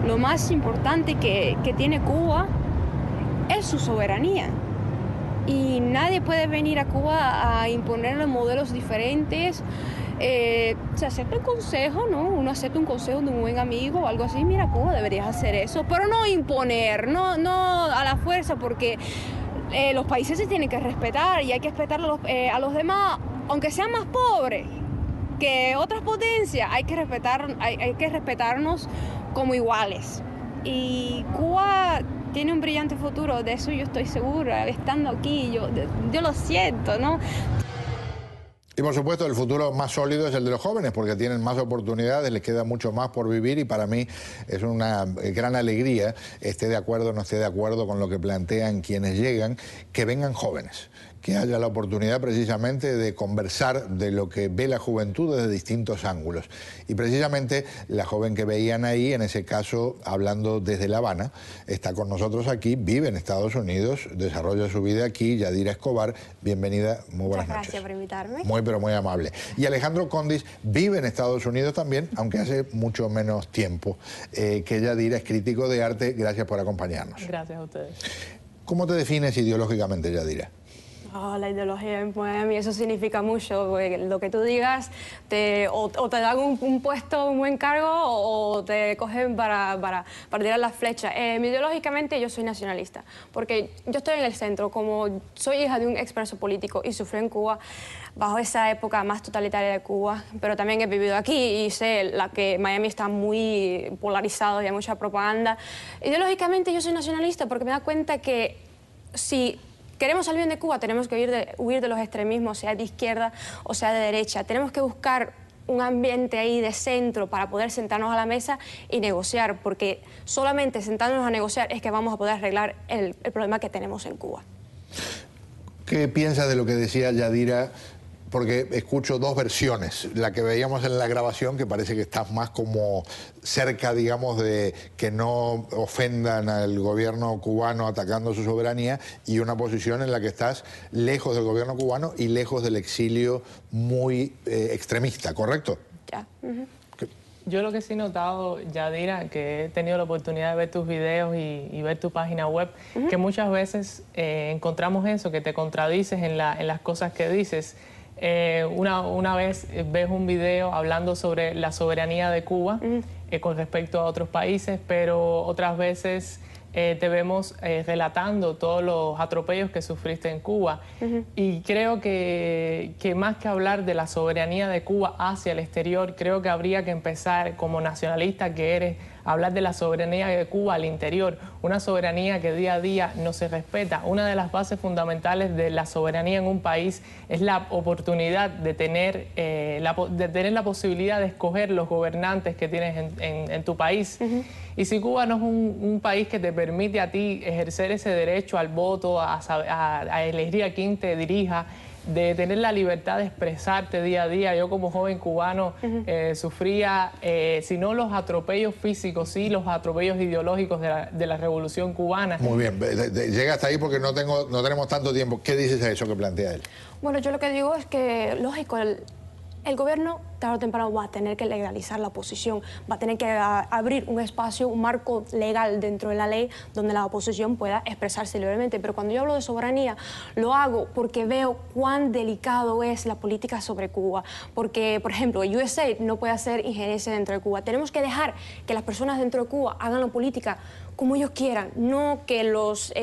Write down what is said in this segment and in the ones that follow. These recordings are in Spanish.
lo más importante que tiene Cuba es su soberanía. Y nadie puede venir a Cuba a imponerle modelos diferentes. Se acepta un consejo, ¿no? Uno acepta un consejo de un buen amigo o algo así. Mira, Cuba, deberías hacer eso. Pero no imponer, no a la fuerza, porque los países se tienen que respetar y hay que respetar a los demás, aunque sean más pobres que otras potencias. Hay que respetarnos como iguales. Y Cuba tiene un brillante futuro, de eso yo estoy segura, estando aquí, yo lo siento, ¿no? Y por supuesto el futuro más sólido es el de los jóvenes, porque tienen más oportunidades, les queda mucho más por vivir, y para mí es una gran alegría, esté de acuerdo o no esté de acuerdo con lo que plantean quienes llegan, que vengan jóvenes, que haya la oportunidad precisamente de conversar de lo que ve la juventud desde distintos ángulos. Y precisamente la joven que veían ahí, en ese caso hablando desde La Habana, está con nosotros aquí, vive en Estados Unidos, desarrolla su vida aquí. Yadira Escobar, bienvenida, muy buenas noches. Gracias por invitarme. Muy pero muy amable. Y Alejandro Condis vive en Estados Unidos también, aunque hace mucho menos tiempo que Yadira, es crítico de arte. Gracias por acompañarnos. Gracias a ustedes. ¿Cómo te defines ideológicamente, Yadira? Oh, la ideología en Miami, eso significa mucho, porque lo que tú digas, o te dan un puesto, un buen cargo, o te cogen para tirar las flechas. Ideológicamente yo soy nacionalista, porque yo estoy en el centro, como soy hija de un expreso político y sufrí en Cuba bajo esa época más totalitaria de Cuba, pero también he vivido aquí y sé que Miami está muy polarizado y hay mucha propaganda. Ideológicamente yo soy nacionalista porque me da cuenta que si queremos el bien de Cuba, tenemos que huir de los extremismos, sea de izquierda o sea de derecha. Tenemos que buscar un ambiente ahí de centro para poder sentarnos a la mesa y negociar, porque solamente sentándonos a negociar es que vamos a poder arreglar el problema que tenemos en Cuba. ¿Qué piensas de lo que decía Yadira? Porque escucho dos versiones. La que veíamos en la grabación, que parece que estás más como cerca, digamos, de que no ofendan al gobierno cubano atacando su soberanía, y una posición en la que estás lejos del gobierno cubano y lejos del exilio, muy extremista, ¿correcto? Ya. Yo lo que sí he notado, Yadira, que he tenido la oportunidad de ver tus videos y ver tu página web, que muchas veces encontramos eso, que te contradices en las cosas que dices. Una vez ves un video hablando sobre la soberanía de Cuba con respecto a otros países, pero otras veces te vemos relatando todos los atropellos que sufriste en Cuba. Y creo que más que hablar de la soberanía de Cuba hacia el exterior, creo que habría que empezar, como nacionalista que eres, a hablar de la soberanía de Cuba al interior, una soberanía que día a día no se respeta. Una de las bases fundamentales de la soberanía en un país es la oportunidad de tener la posibilidad de escoger los gobernantes que tienes en tu país. Y si Cuba no es un país que te permite a ti ejercer ese derecho al voto, a elegir a quien te dirija, de tener la libertad de expresarte día a día. Yo como joven cubano sufría, si no los atropellos físicos, sí los atropellos ideológicos de la Revolución Cubana. Muy bien, llega hasta ahí porque no tenemos tanto tiempo. ¿Qué dices a eso que plantea él? Bueno, yo lo que digo es que, lógico, el gobierno tarde o temprano va a tener que legalizar la oposición, va a tener que abrir un espacio, un marco legal dentro de la ley donde la oposición pueda expresarse libremente. Pero cuando yo hablo de soberanía, lo hago porque veo cuán delicado es la política sobre Cuba. Porque, por ejemplo, USAID no puede hacer injerencia dentro de Cuba. Tenemos que dejar que las personas dentro de Cuba hagan la política como ellos quieran, no que los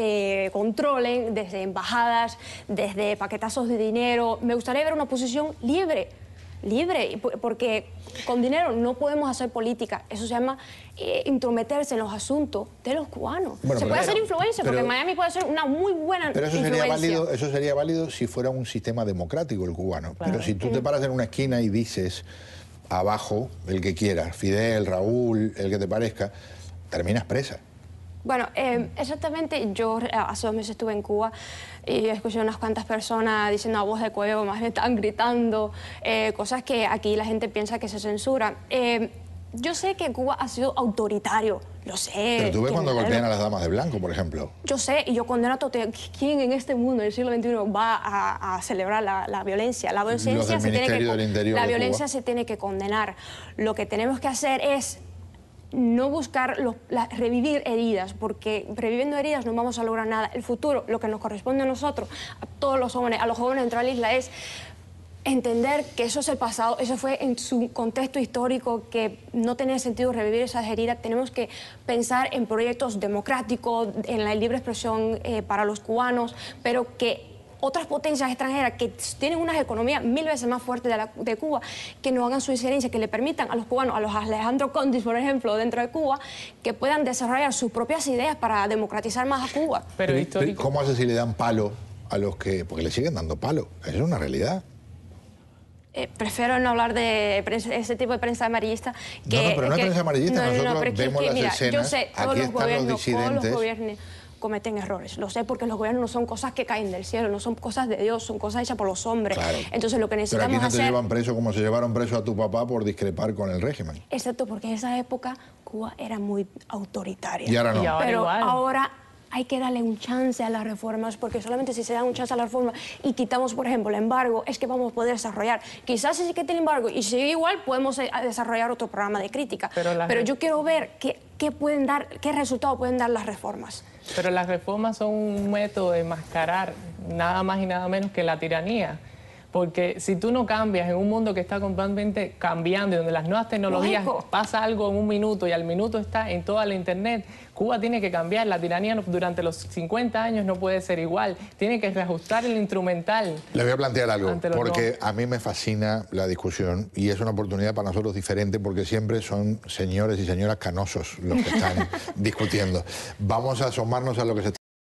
controlen desde embajadas, desde paquetazos de dinero. Me gustaría ver una oposición libre, porque con dinero no podemos hacer política. Eso se llama intrometerse en los asuntos de los cubanos. Bueno, se puede hacer influencia, porque Miami puede ser una muy buena influencia. Eso sería válido si fuera un sistema democrático el cubano. Claro. Pero si tú te paras en una esquina y dices abajo, el que quiera, Fidel, Raúl, el que te parezca, terminas presa. Bueno, exactamente, yo hace 2 meses estuve en Cuba y escuché unas cuantas personas diciendo a voz de cuello, más me están gritando, cosas que aquí la gente piensa que se censuran. Yo sé que Cuba ha sido autoritario, lo sé. Pero tú ves cuando golpean a las damas de blanco, por ejemplo. Yo sé, y yo condeno a todo. ¿Quién en este mundo del siglo XXI va a celebrar la violencia? La violencia se tiene que condenar. Lo que tenemos que hacer es no buscar revivir heridas, porque reviviendo heridas no vamos a lograr nada. El futuro, lo que nos corresponde a nosotros, a todos los jóvenes, a los jóvenes dentro de la isla, es entender que eso es el pasado, eso fue en su contexto histórico, que no tenía sentido revivir esas heridas. Tenemos que pensar en proyectos democráticos, en la libre expresión para los cubanos, pero que otras potencias extranjeras que tienen unas economías 1000 veces más fuertes de Cuba, que no hagan su injerencia, que le permitan a los cubanos, a los Alejandro Condis, por ejemplo, dentro de Cuba, que puedan desarrollar sus propias ideas para democratizar más a Cuba. Pero histórico. ¿Cómo hace si le dan palo a los que...? Porque le siguen dando palo, eso es una realidad. Prefiero no hablar de ese tipo de prensa amarillista. No, pero no es prensa amarillista, nosotros vemos las escenas, yo sé, aquí están los disidentes. todos los gobiernos cometen errores, lo sé, porque los gobiernos no son cosas que caen del cielo, no son cosas de Dios, son cosas hechas por los hombres. Claro. Entonces lo que necesitamos pero aquí no te hacer... llevan preso como se llevaron preso a tu papá por discrepar con el régimen. Excepto porque en esa época Cuba era muy autoritaria. Y ahora no. Y ahora pero igual. ahora hay que darle un chance a las reformas, porque solamente si se da un chance a las reformas y quitamos, por ejemplo, el embargo, es que vamos a poder desarrollar. Quizás si se quita el embargo y sigue igual, podemos desarrollar otro programa de crítica. Pero yo quiero ver qué pueden dar, qué resultado pueden dar las reformas. Pero las reformas son un método de mascarar nada más y nada menos que la tiranía. Porque si tú no cambias en un mundo que está completamente cambiando y donde las nuevas tecnologías pasa algo en un minuto y al minuto está en toda la internet, Cuba tiene que cambiar. La tiranía durante los 50 años no puede ser igual. Tiene que reajustar el instrumental. Le voy a plantear algo, porque dos. a mí me fascina la discusión y es una oportunidad para nosotros diferente porque siempre son señores y señoras canosos los que están discutiendo. Vamos a asomarnos a lo que se está